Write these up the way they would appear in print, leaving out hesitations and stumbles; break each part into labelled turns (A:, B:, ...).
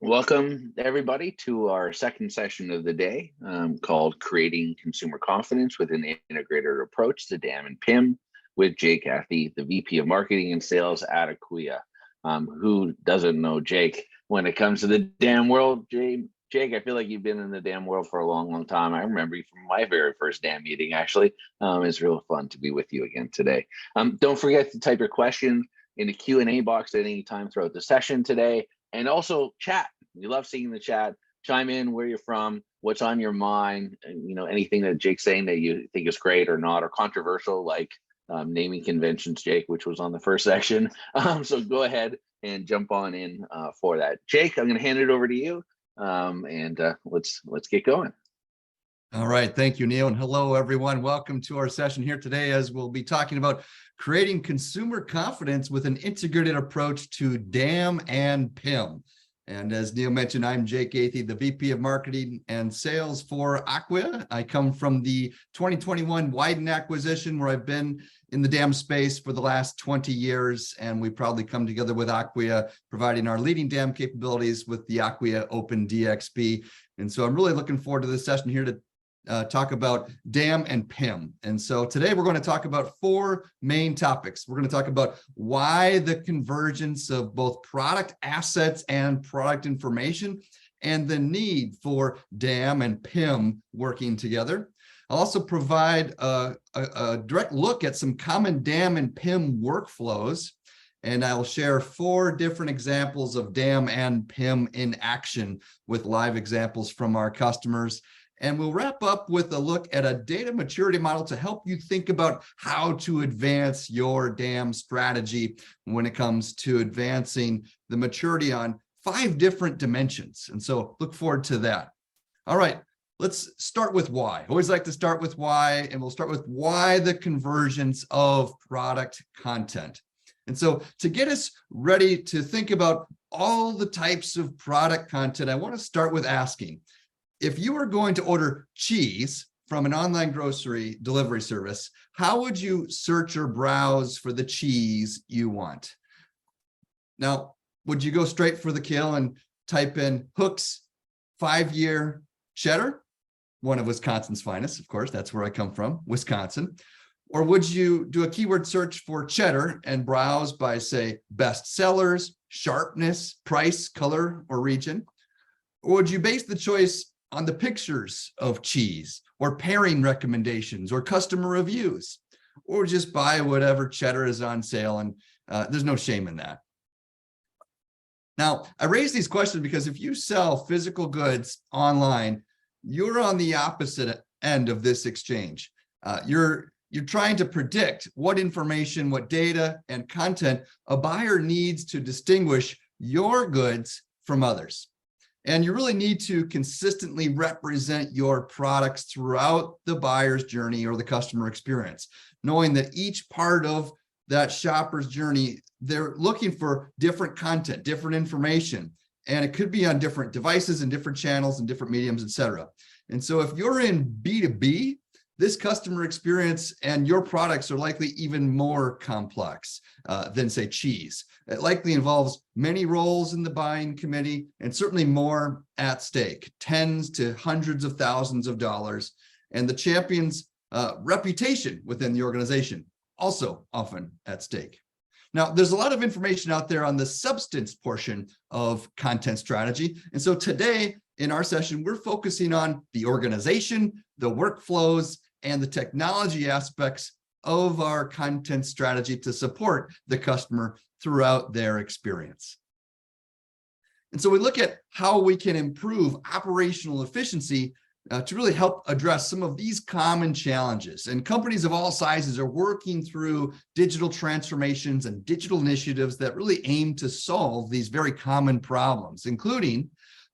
A: Welcome, everybody, to our second session of the day called Creating Consumer Confidence with an Integrated Approach to DAM and PIM with Jake Athey, the VP of Marketing and Sales at Acquia. Who doesn't know Jake when it comes to the DAM world? Jake, I feel like you've been in the DAM world for a long, long time. I remember you from my very first DAM meeting, actually. It's real fun to be with you again today. Don't forget to type your question in the Q&A box at any time throughout the session today. And also chat. We love seeing the chat. Chime in where you're from, what's on your mind, anything that Jake's saying that you think is great or not, or controversial, like naming conventions, Jake, which was on the first section. So go ahead and jump on in for that. Jake, I'm going to hand it over to you, and let's get going.
B: All right, thank you, Neil, and hello, everyone. Welcome to our session here today, as we'll be talking about creating consumer confidence with an integrated approach to DAM and PIM. And as Neil mentioned, I'm Jake Athey, the VP of Marketing and Sales for Acquia. I come from the 2021 Widen acquisition, where I've been in the DAM space for the last 20 years, and we proudly come together with Acquia, providing our leading DAM capabilities with the Acquia Open DXP. And so I'm really looking forward to this session here to talk about DAM and PIM. And so today we're going to talk about four main topics. We're going to talk about why the convergence of both product assets and product information and the need for DAM and PIM working together. I'll also provide a direct look at some common DAM and PIM workflows, and I'll share four different examples of DAM and PIM in action with live examples from our customers. And we'll wrap up with a look at a data maturity model to help you think about how to advance your DAM strategy when it comes to advancing the maturity on 5 different dimensions. And so look forward to that. All right, let's start with why. Always like to start with why, and we'll start with why the convergence of product content. And so to get us ready to think about all the types of product content, I want to start with asking, if you were going to order cheese from an online grocery delivery service, how would you search or browse for the cheese you want? Now, would you go straight for the kill and type in Hook's 5-year cheddar, one of Wisconsin's finest, of course, that's where I come from, Wisconsin. Or would you do a keyword search for cheddar and browse by, say, best sellers, sharpness, price, color, or region? Or would you base the choice on the pictures of cheese, or pairing recommendations, or customer reviews, or just buy whatever cheddar is on sale? And there's no shame in that. Now, I raise these questions because if you sell physical goods online, you're on the opposite end of this exchange. You're trying to predict what information, what data and content a buyer needs to distinguish your goods from others. And you really need to consistently represent your products throughout the buyer's journey or the customer experience, knowing that each part of that shopper's journey, they're looking for different content, different information, and it could be on different devices and different channels and different mediums, etc. And so if you're in B2B, this customer experience and your products are likely even more complex than, say, cheese. It likely involves many roles in the buying committee and certainly more at stake, tens to hundreds of thousands of dollars, and the champion's reputation within the organization also often at stake. Now, there's a lot of information out there on the substance portion of content strategy. And so today in our session, we're focusing on the organization, the workflows, and the technology aspects of our content strategy to support the customer throughout their experience. And so we look at how we can improve operational efficiency to really help address some of these common challenges. And companies of all sizes are working through digital transformations and digital initiatives that really aim to solve these very common problems, including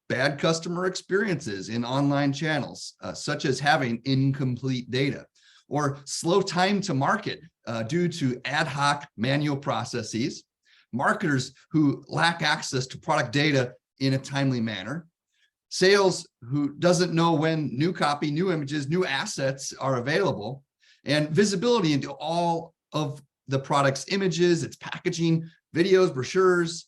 B: bad customer experiences in online channels, such as having incomplete data, or slow time to market due to ad hoc manual processes, marketers who lack access to product data in a timely manner, sales who doesn't know when new copy, new images, new assets are available, and visibility into all of the product's images, its packaging, videos, brochures,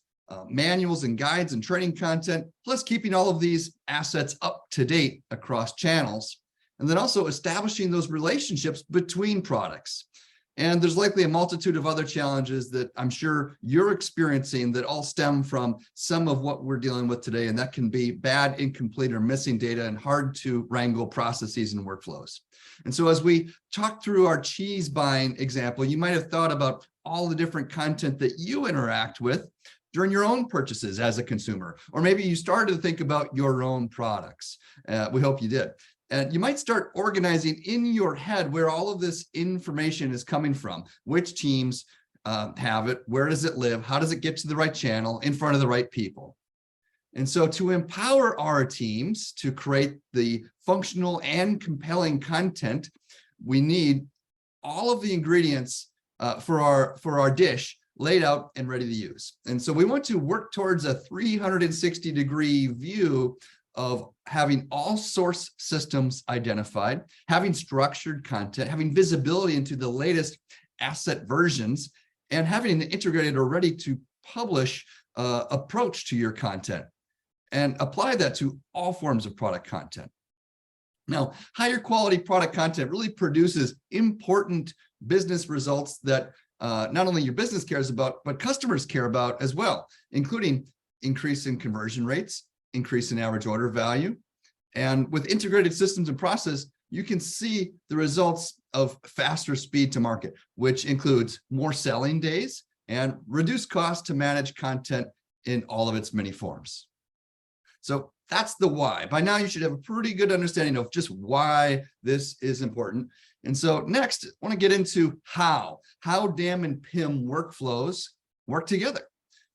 B: manuals and guides and training content, plus keeping all of these assets up to date across channels, and then also establishing those relationships between products. And there's likely a multitude of other challenges that I'm sure you're experiencing that all stem from some of what we're dealing with today. And that can be bad, incomplete, or missing data and hard to wrangle processes and workflows. And so as we talk through our cheese buying example, you might have thought about all the different content that you interact with during your own purchases as a consumer, or maybe you started to think about your own products. We hope you did. And you might start organizing in your head where all of this information is coming from, which teams have it, where does it live, how does it get to the right channel, in front of the right people. And so to empower our teams to create the functional and compelling content, we need all of the ingredients for our dish laid out and ready to use. And so we want to work towards a 360-degree view of having all source systems identified, having structured content, having visibility into the latest asset versions, and having an integrated or ready to publish approach to your content, and apply that to all forms of product content. Now, higher quality product content really produces important business results that not only your business cares about, but customers care about as well, including increase in conversion rates, increase in average order value. And with integrated systems and process, you can see the results of faster speed to market, which includes more selling days and reduced cost to manage content in all of its many forms. So that's the why. By now, you should have a pretty good understanding of just why this is important. And so next, I want to get into how DAM and PIM workflows work together.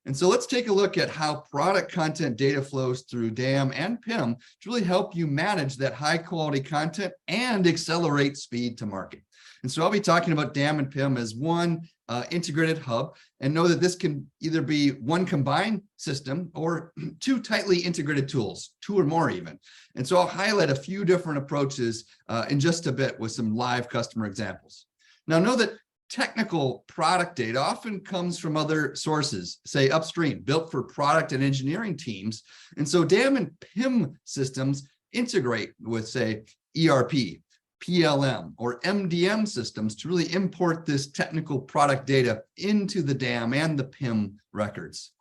B: And so let's take a look at how product content data flows through DAM and PIM to really help you manage that high quality content and accelerate speed to market. And so I'll be talking about DAM and PIM as one integrated hub, and know that this can either be one combined system or two tightly integrated tools, two or more even. And so I'll highlight a few different approaches in just a bit with some live customer examples. Now know that technical product data often comes from other sources, say upstream, built for product and engineering teams. And so DAM and PIM systems integrate with, say, ERP, PLM, or MDM systems to really import this technical product data into the DAM and the PIM records.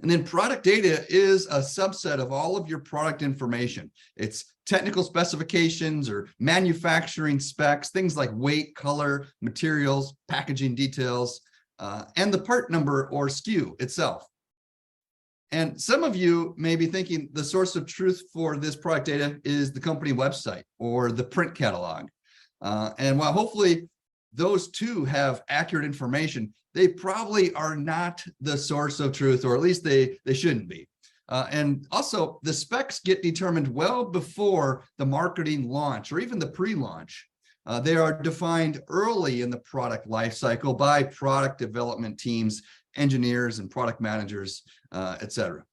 B: And then product data is a subset of all of your product information. It's technical specifications or manufacturing specs, things like weight, color, materials, packaging details, and the part number or SKU itself. And some of you may be thinking the source of truth for this product data is the company website or the print catalog. And while hopefully those two have accurate information, they probably are not the source of truth, or at least they shouldn't be. And also, the specs get determined well before the marketing launch or even the pre-launch. They are defined early in the product lifecycle by product development teams, engineers, and product managers, etc.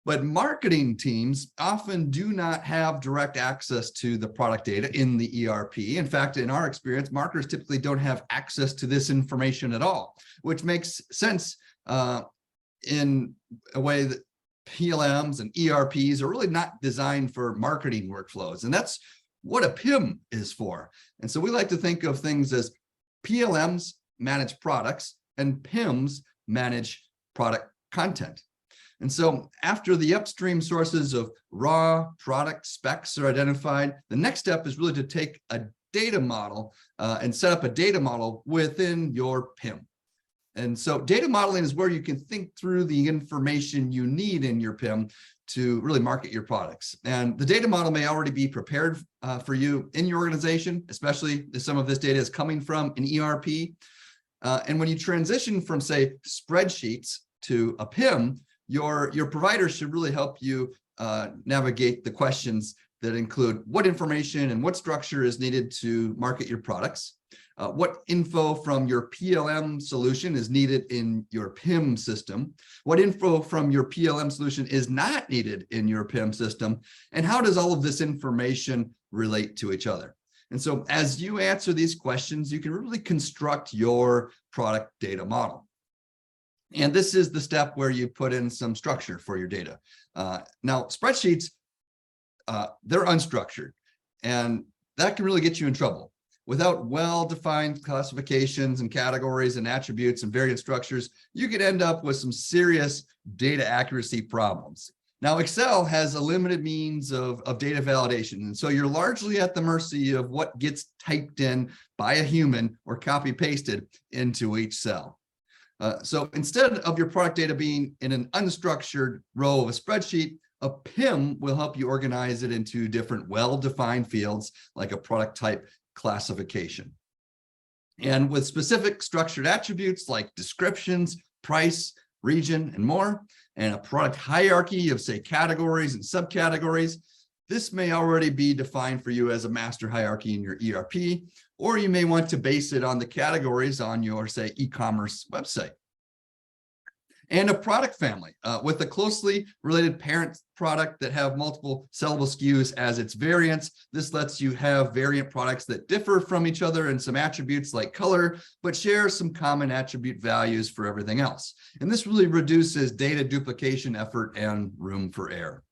B: But marketing teams often do not have direct access to the product data in the ERP. In fact, in our experience, marketers typically don't have access to this information at all, which makes sense in a way that PLMs and ERPs are really not designed for marketing workflows. And that's what a PIM is for. And so we like to think of things as PLMs manage products and PIMs manage product content. And so after the upstream sources of raw product specs are identified, the next step is really to take a data model and set up a data model within your PIM. And so data modeling is where you can think through the information you need in your PIM to really market your products. And the data model may already be prepared for you in your organization, especially if some of this data is coming from an ERP. And when you transition from, say, spreadsheets to a PIM, your provider should really help you navigate the questions that include what information and what structure is needed to market your products, what info from your PLM solution is needed in your PIM system, what info from your PLM solution is not needed in your PIM system, and how does all of this information relate to each other. And so as you answer these questions, you can really construct your product data model. And this is the step where you put in some structure for your data. Now, spreadsheets, they're unstructured, and that can really get you in trouble. Without well-defined classifications and categories and attributes and variant structures, you could end up with some serious data accuracy problems. Now, Excel has a limited means of data validation, and so you're largely at the mercy of what gets typed in by a human or copy-pasted into each cell. So instead of your product data being in an unstructured row of a spreadsheet, a PIM will help you organize it into different well-defined fields like a product type classification. And with specific structured attributes like descriptions, price, region, and more, and a product hierarchy of, say, categories and subcategories, this may already be defined for you as a master hierarchy in your ERP, or you may want to base it on the categories on your, say, e-commerce website. And a product family with a closely related parent product that have multiple sellable SKUs as its variants. This lets you have variant products that differ from each other in some attributes like color, but share some common attribute values for everything else. And this really reduces data duplication effort and room for error.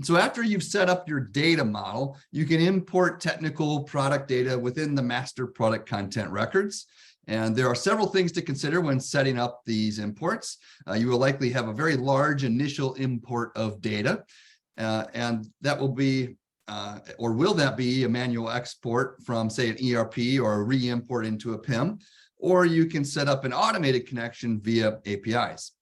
B: So after you've set up your data model, you can import technical product data within the master product content records. And there are several things to consider when setting up these imports. You will likely have a very large initial import of data, and that will be, or will that be, a manual export from, say, an ERP or a re-import into a PIM, or you can set up an automated connection via APIs.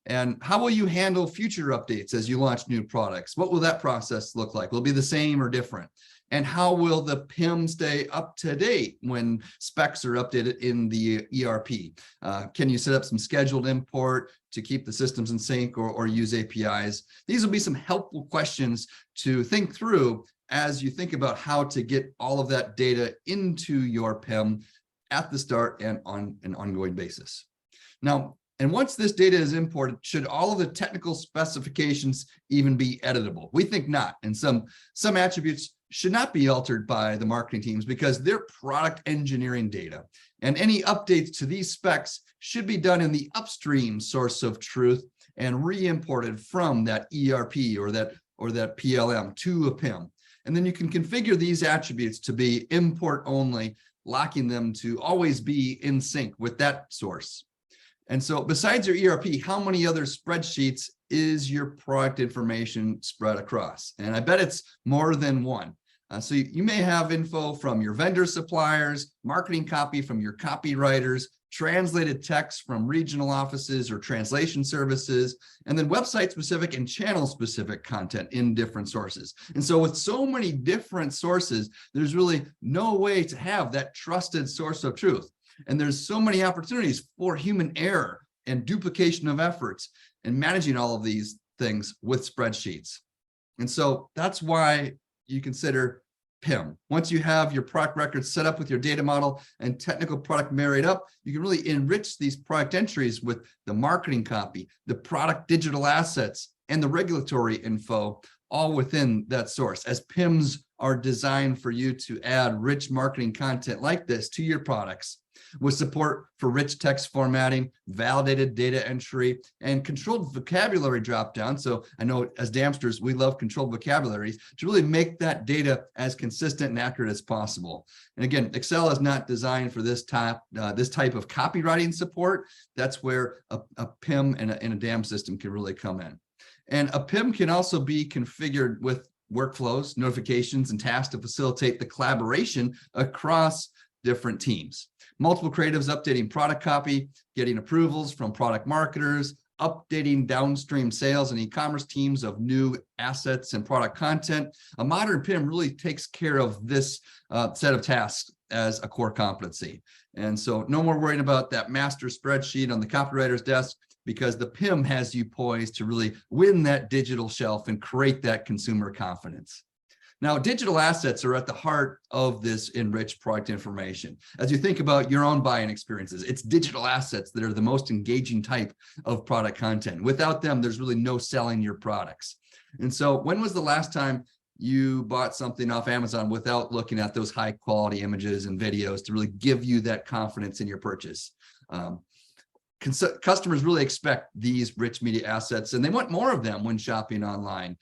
B: And how will you handle future updates as you launch new products? What will that process look like? Will it be the same or different? And how will the PIM stay up to date when specs are updated in the ERP? Can you set up some scheduled import to keep the systems in sync, or use APIs? These will be some helpful questions to think through as you think about how to get all of that data into your PIM at the start and on an ongoing basis. Now, and once this data is imported, should all of the technical specifications even be editable? We think not. And some attributes should not be altered by the marketing teams because they're product engineering data. And any updates to these specs should be done in the upstream source of truth and re-imported from that ERP or that PLM to a PIM. And then you can configure these attributes to be import only, locking them to always be in sync with that source. And so besides your ERP, how many other spreadsheets is your product information spread across? And I bet it's more than one. So you may have info from your vendor suppliers, marketing copy from your copywriters, translated text from regional offices or translation services, and then website specific and channel specific content in different sources. And so with so many different sources, there's really no way to have that trusted source of truth. And there's so many opportunities for human error and duplication of efforts and managing all of these things with spreadsheets. And so that's why you consider PIM. Once you have your product records set up with your data model and technical product married up, you can really enrich these product entries with the marketing copy, the product digital assets, and the regulatory info, all within that source, as PIMs are designed for you to add rich marketing content like this to your products, with support for rich text formatting, validated data entry, and controlled vocabulary dropdown. So I know as Damsters, we love controlled vocabularies to really make that data as consistent and accurate as possible. And again, Excel is not designed for this type of copywriting support. That's where a PIM and a DAM system can really come in. And a PIM can also be configured with workflows, notifications, and tasks to facilitate the collaboration across different teams. Multiple creatives updating product copy, getting approvals from product marketers, updating downstream sales and e-commerce teams of new assets and product content. A modern PIM really takes care of this set of tasks as a core competency. And so no more worrying about that master spreadsheet on the copywriter's desk, because the PIM has you poised to really win that digital shelf and create that consumer confidence. Now, digital assets are at the heart of this enriched product information. As you think about your own buying experiences, it's digital assets that are the most engaging type of product content. Without them, there's really no selling your products. And so when was the last time you bought something off Amazon without looking at those high quality images and videos to really give you that confidence in your purchase? customers really expect these rich media assets, and they want more of them when shopping online.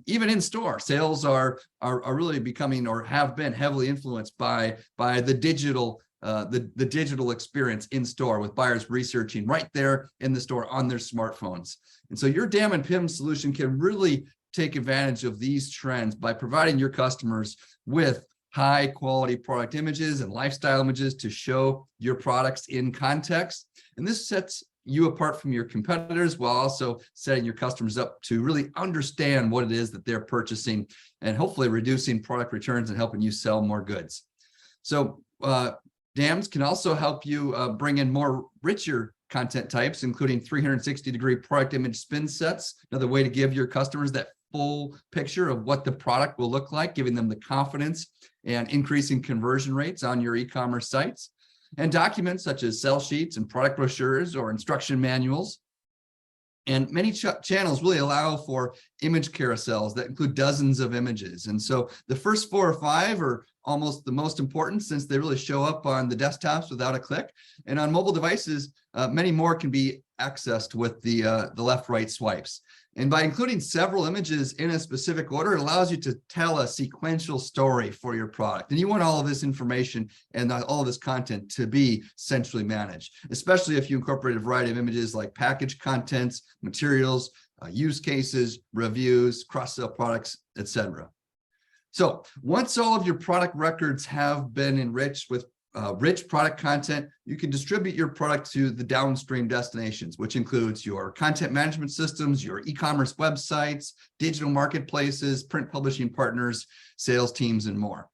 B: Even in store, sales are really becoming, or have been, heavily influenced by the digital the digital experience in store, with buyers researching right there in the store on their smartphones. And so your DAM and PIM solution can really take advantage of these trends by providing your customers with high quality product images and lifestyle images to show your products in context. And this sets you apart from your competitors, while also setting your customers up to really understand what it is that they're purchasing, and hopefully reducing product returns and helping you sell more goods. So DAMs can also help you bring in more richer content types, including 360-degree product image spin sets, another way to give your customers that full picture of what the product will look like, giving them the confidence and increasing conversion rates on your e-commerce sites. And documents such as sell sheets and product brochures or instruction manuals. And many channels really allow for image carousels that include dozens of images. And so the first 4 or 5 are almost the most important, since they really show up on the desktops without a click. And on mobile devices, many more can be accessed with the left-right swipes. And by including several images in a specific order, it allows you to tell a sequential story for your product. And you want all of this information and all of this content to be centrally managed, especially if you incorporate a variety of images like package contents, materials, use cases, reviews, cross-sell products, etc. So once all of your product records have been enriched with rich product content, you can distribute your product to the downstream destinations, which includes your content management systems, your e-commerce websites, digital marketplaces, print publishing partners, sales teams, and more.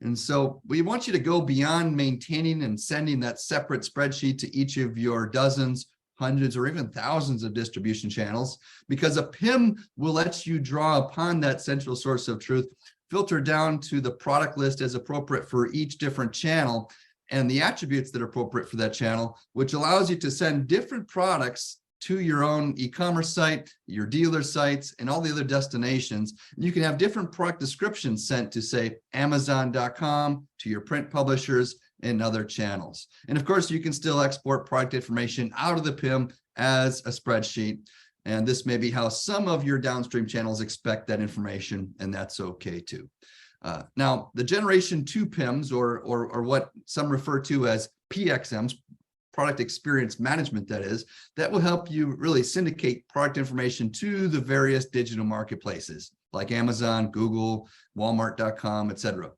B: And so we want you to go beyond maintaining and sending that separate spreadsheet to each of your dozens, hundreds, or even thousands of distribution channels, because a PIM will let you draw upon that central source of truth, filter down to the product list as appropriate for each different channel, and the attributes that are appropriate for that channel, which allows you to send different products to your own e-commerce site, your dealer sites, and all the other destinations. You can have different product descriptions sent to, say, Amazon.com, to your print publishers, and other channels. And of course, you can still export product information out of the PIM as a spreadsheet. And this may be how some of your downstream channels expect that information, and that's okay too. Now, the Generation 2 PIMs, or what some refer to as PXMs, product experience management, that will help you really syndicate product information to the various digital marketplaces like Amazon, Google, Walmart.com, etc.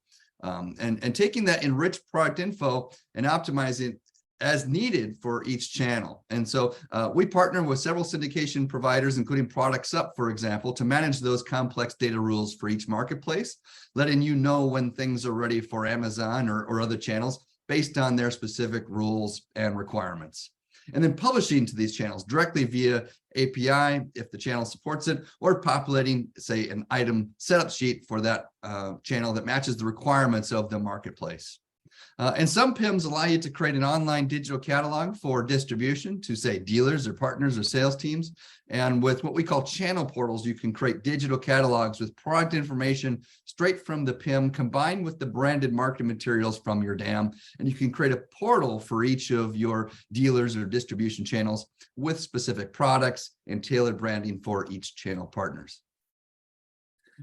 B: And taking that enriched product info and optimizing it as needed for each channel. And so we partner with several syndication providers, including Products Up, for example, to manage those complex data rules for each marketplace, letting you know when things are ready for Amazon or other channels based on their specific rules and requirements. And then publishing to these channels directly via API, if the channel supports it, or populating, say, an item setup sheet for that channel that matches the requirements of the marketplace. And some PIMs allow you to create an online digital catalog for distribution to, say, dealers or partners or sales teams. And with what we call channel portals, you can create digital catalogs with product information straight from the PIM, combined with the branded marketing materials from your DAM. And you can create a portal for each of your dealers or distribution channels with specific products and tailored branding for each channel partners.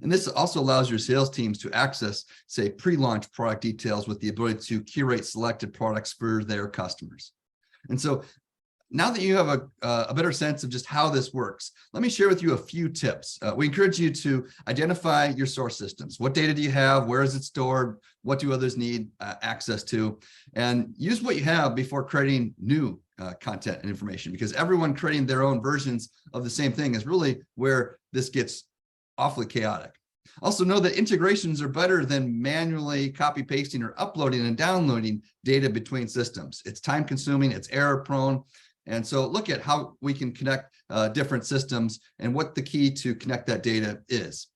B: And this also allows your sales teams to access, say, pre-launch product details with the ability to curate selected products for their customers. And so now that you have a better sense of just how this works, let me share with you a few tips. We encourage you to identify your source systems. What data do you have? Where is it stored? What do others need access to? And use what you have before creating new content and information, because everyone creating their own versions of the same thing is really where this gets awfully chaotic. Also know that integrations are better than manually copy pasting or uploading and downloading data between systems. It's time consuming, it's error prone. And so look at how we can connect different systems and what the key to connect that data is.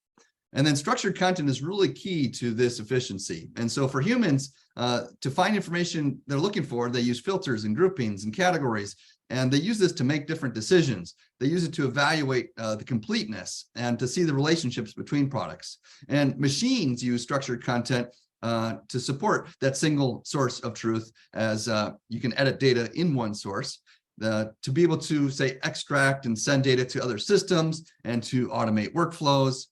B: And then structured content is really key to this efficiency. And so for humans to find information they're looking for, they use filters and groupings and categories. And they use this to make different decisions. They use it to evaluate the completeness and to see the relationships between products. And machines use structured content to support that single source of truth, as you can edit data in one source. to be able to, say, extract and send data to other systems and to automate workflows.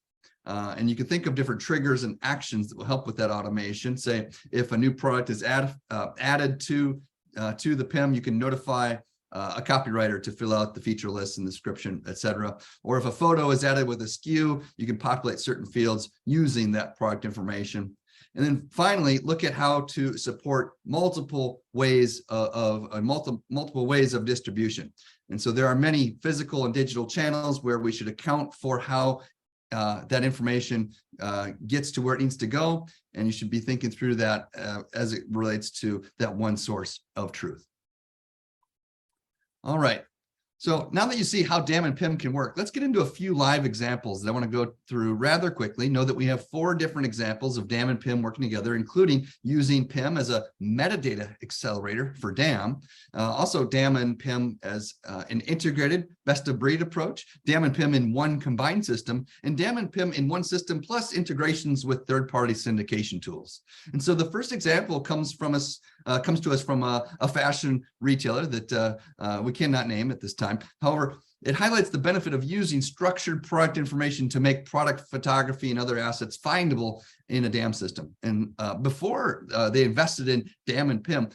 B: And you can think of different triggers and actions that will help with that automation. Say, if a new product is added to the PIM, you can notify a copywriter to fill out the feature list and description, etc. Or if a photo is added with a SKU, you can populate certain fields using that product information. And then finally, look at how to support multiple ways multiple ways of distribution. And so there are many physical and digital channels where we should account for how that information gets to where it needs to go. And you should be thinking through that as it relates to that one source of truth. All right. So now that you see how DAM and PIM can work, let's get into a few live examples that I want to go through rather quickly. Know that we have 4 different examples of DAM and PIM working together, including using PIM as a metadata accelerator for DAM. Also DAM and PIM as an integrated best of breed approach, DAM and PIM in one combined system, and DAM and PIM in one system plus integrations with third-party syndication tools. And so the first example comes to us from a fashion retailer that we cannot name at this time. However, it highlights the benefit of using structured product information to make product photography and other assets findable in a DAM system. And before they invested in DAM and PIM,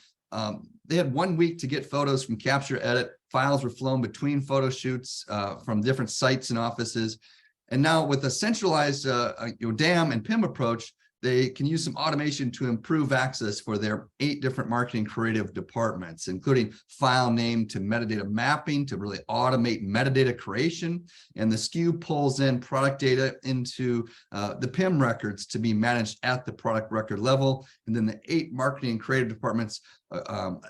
B: they had 1 week to get photos from Capture Edit. Files were flown between photo shoots from different sites and offices. And now with a centralized DAM and PIM approach, they can use some automation to improve access for their 8 different marketing creative departments, including file name to metadata mapping to really automate metadata creation. And the SKU pulls in product data into the PIM records to be managed at the product record level. And then the 8 marketing and creative departments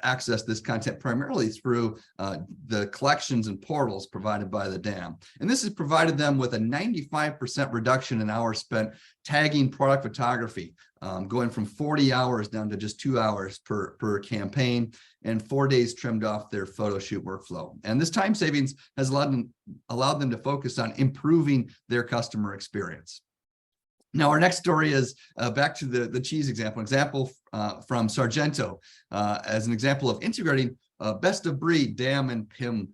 B: access this content primarily through the collections and portals provided by the DAM. And this has provided them with a 95% reduction in hours spent tagging product photography, going from 40 hours down to just 2 hours per campaign, and 4 days trimmed off their photo shoot workflow. And this time savings has allowed them to focus on improving their customer experience. Now, our next story is back to the cheese example from Sargento as an example of integrating best of breed DAM and PIM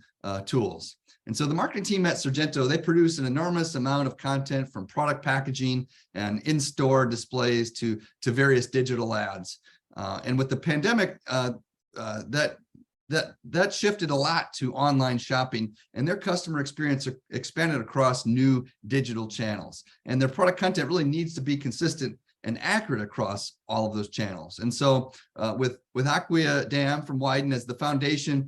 B: tools. And so the marketing team at Sargento, they produce an enormous amount of content from product packaging and in-store displays to various digital ads. And with the pandemic, that shifted a lot to online shopping, and their customer experience expanded across new digital channels. And their product content really needs to be consistent and accurate across all of those channels. And so with Acquia DAM from Wyden as the foundation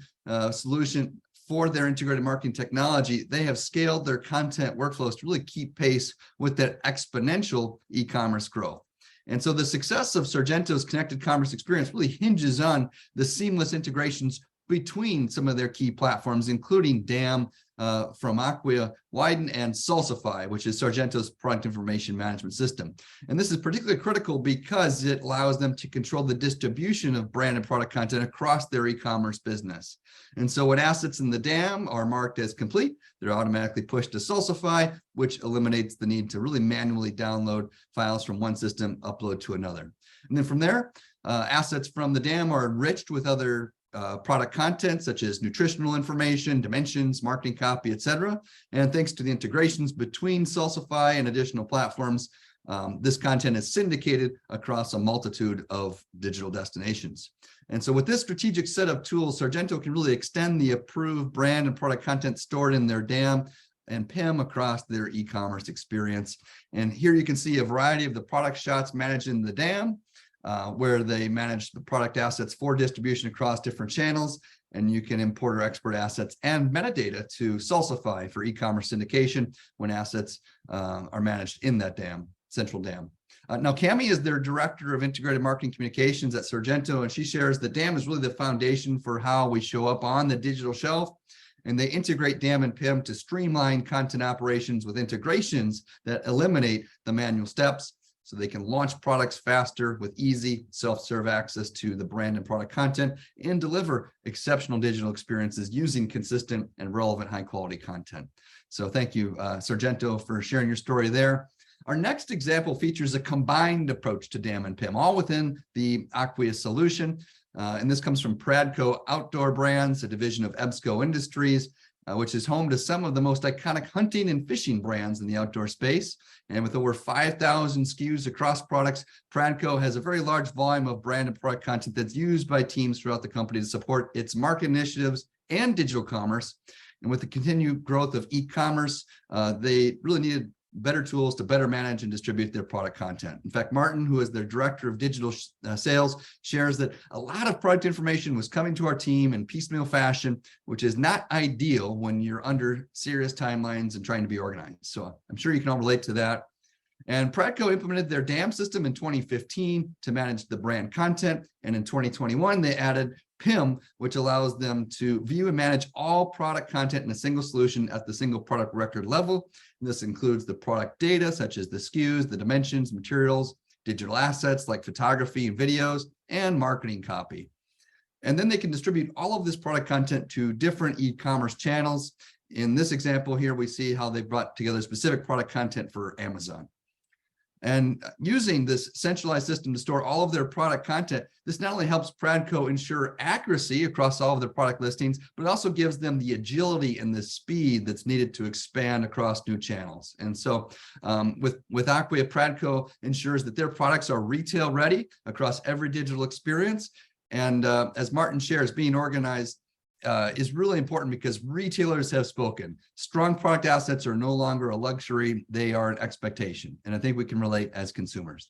B: solution for their integrated marketing technology, they have scaled their content workflows to really keep pace with that exponential e-commerce growth. And so the success of Sargento's connected commerce experience really hinges on the seamless integrations between some of their key platforms, including DAM from Acquia, Wyden, and Salsify, which is Sargento's product information management system. And this is particularly critical because it allows them to control the distribution of brand and product content across their e-commerce business. And so when assets in the DAM are marked as complete, they're automatically pushed to Salsify, which eliminates the need to really manually download files from one system, upload to another. And then from there, assets from the DAM are enriched with other product content such as nutritional information, dimensions, marketing copy, etc. And thanks to the integrations between Salsify and additional platforms, this content is syndicated across a multitude of digital destinations. And so with this strategic set of tools, Sargento can really extend the approved brand and product content stored in their DAM and PIM across their e-commerce experience. And here you can see a variety of the product shots managed in the DAM, where they manage the product assets for distribution across different channels. And you can import or export assets and metadata to Salsify for e-commerce syndication when assets are managed in that DAM, central DAM. Now, Cami is their director of integrated marketing communications at Sargento, and she shares that DAM is really the foundation for how we show up on the digital shelf. And they integrate DAM and PIM to streamline content operations with integrations that eliminate the manual steps, so they can launch products faster with easy self-serve access to the brand and product content and deliver exceptional digital experiences using consistent and relevant high-quality content. So thank you, Sargento, for sharing your story there. Our next example features a combined approach to DAM and PIM, all within the Acquia solution. And this comes from Pradco Outdoor Brands, a division of EBSCO Industries, which is home to some of the most iconic hunting and fishing brands in the outdoor space. And with over 5,000 SKUs across products, Pradco has a very large volume of branded product content that's used by teams throughout the company to support its market initiatives and digital commerce. And with the continued growth of e-commerce, they really needed better tools to better manage and distribute their product content. In fact, Martin, who is their director of digital sales, shares that a lot of product information was coming to our team in piecemeal fashion, which is not ideal when you're under serious timelines and trying to be organized. So I'm sure you can all relate to that. And Pradco implemented their DAM system in 2015 to manage the brand content. And in 2021, they added PIM, which allows them to view and manage all product content in a single solution at the single product record level. And this includes the product data, such as the SKUs, the dimensions, materials, digital assets like photography and videos, and marketing copy. And then they can distribute all of this product content to different e-commerce channels. In this example here, we see how they brought together specific product content for Amazon. And using this centralized system to store all of their product content, this not only helps Pradco ensure accuracy across all of their product listings, but also gives them the agility and the speed that's needed to expand across new channels. And so with Acquia, Pradco ensures that their products are retail ready across every digital experience. And as Martin shares, being organized is really important because retailers have spoken. Strong product assets are no longer a luxury, they are an expectation. And I think we can relate as consumers.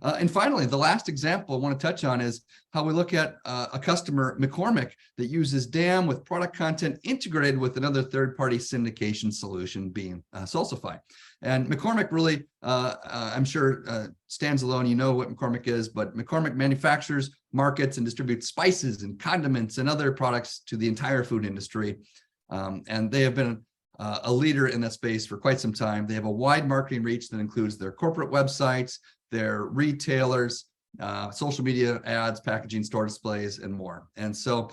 B: And finally, the last example I want to touch on is how we look at a customer, McCormick, that uses DAM with product content integrated with another third-party syndication solution being Salsify. And McCormick really, I'm sure, stands alone. You know what McCormick is, but McCormick manufactures, markets, and distributes spices and condiments and other products to the entire food industry. And they have been a leader in that space for quite some time. They have a wide marketing reach that includes their corporate websites, their retailers, social media ads, packaging, store displays, and more. And so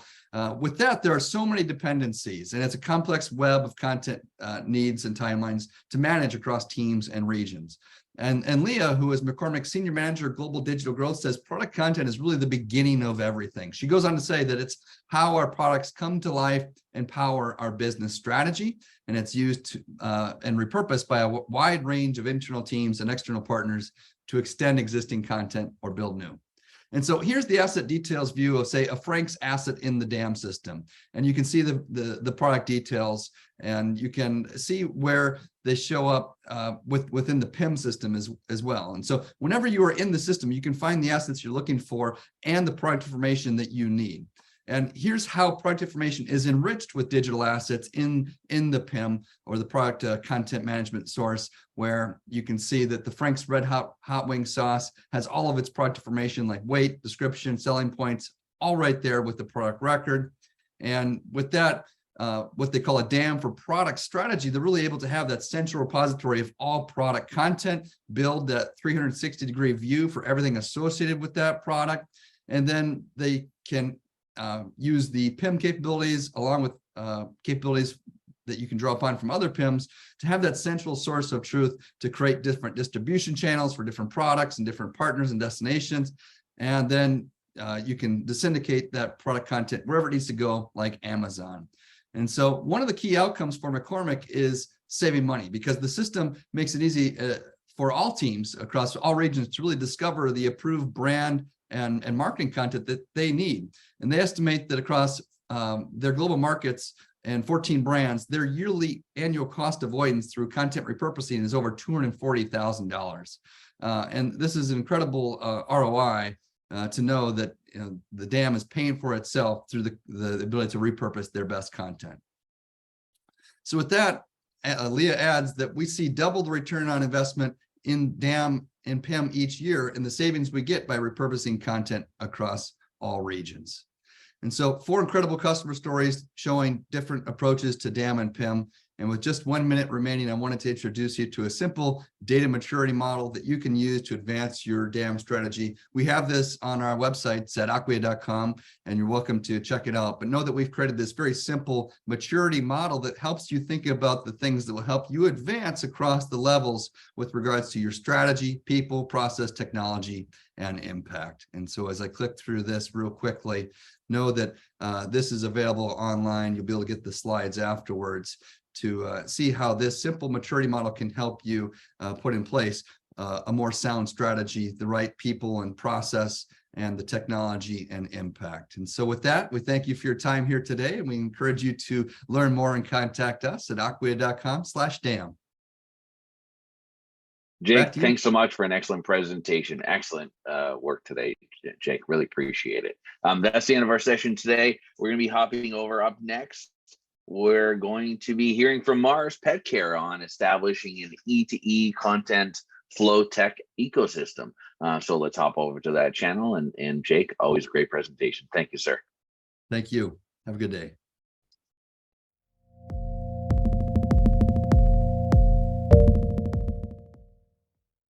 B: with that, there are so many dependencies, and it's a complex web of content needs and timelines to manage across teams and regions. And Leah, who is McCormick's Senior Manager of Global Digital Growth, says product content is really the beginning of everything. She goes on to say that it's how our products come to life and power our business strategy, and it's used to, and repurposed by a wide range of internal teams and external partners to extend existing content or build new. And so here's the asset details view of, say, a Frank's asset in the DAM system. And you can see the product details, and you can see where they show up within the PIM system as well. And so whenever you are in the system, you can find the assets you're looking for and the product information that you need. And here's how product information is enriched with digital assets in the PIM, or the product content management source, where you can see that the Frank's Red Hot Wing sauce has all of its product information like weight, description, selling points, all right there with the product record. And with that, what they call a DAM for product strategy, they're really able to have that central repository of all product content, build that 360-degree view for everything associated with that product, and then they can use the PIM capabilities along with capabilities that you can draw upon from other PIMs to have that central source of truth to create different distribution channels for different products and different partners and destinations. And then you can syndicate that product content wherever it needs to go, like Amazon. And so one of the key outcomes for McCormick is saving money, because the system makes it easy for all teams across all regions to really discover the approved brand and marketing content that they need. And they estimate that across their global markets and 14 brands, their yearly annual cost avoidance through content repurposing is over $240,000. And this is an incredible ROI to know that the DAM is paying for itself through the ability to repurpose their best content. So with that, Leah adds that we see double the return on investment in DAM and PIM each year in the savings we get by repurposing content across all regions. And so 4 incredible customer stories showing different approaches to DAM and PIM. And with just 1 minute remaining, I wanted to introduce you to a simple data maturity model that you can use to advance your DAM strategy. We have this on our website at acquia.com, and you're welcome to check it out. But know that we've created this very simple maturity model that helps you think about the things that will help you advance across the levels with regards to your strategy, people, process, technology, and impact. And so as I click through this real quickly, know that this is available online. You'll be able to get the slides afterwards to see how this simple maturity model can help you put in place a more sound strategy, the right people and process, and the technology and impact. And so with that, we thank you for your time here today, and we encourage you to learn more and contact us at acquia.com/DAM.
A: Jake, thanks so much for an excellent presentation. Excellent work today, Jake. Really appreciate it. That's the end of our session today. We're going to be hopping over. Up next, we're going to be hearing from Mars Pet Care on establishing an E2E content flow tech ecosystem. So let's hop over to that channel. And Jake, always a great presentation. Thank you, sir.
B: Thank you. Have a good day.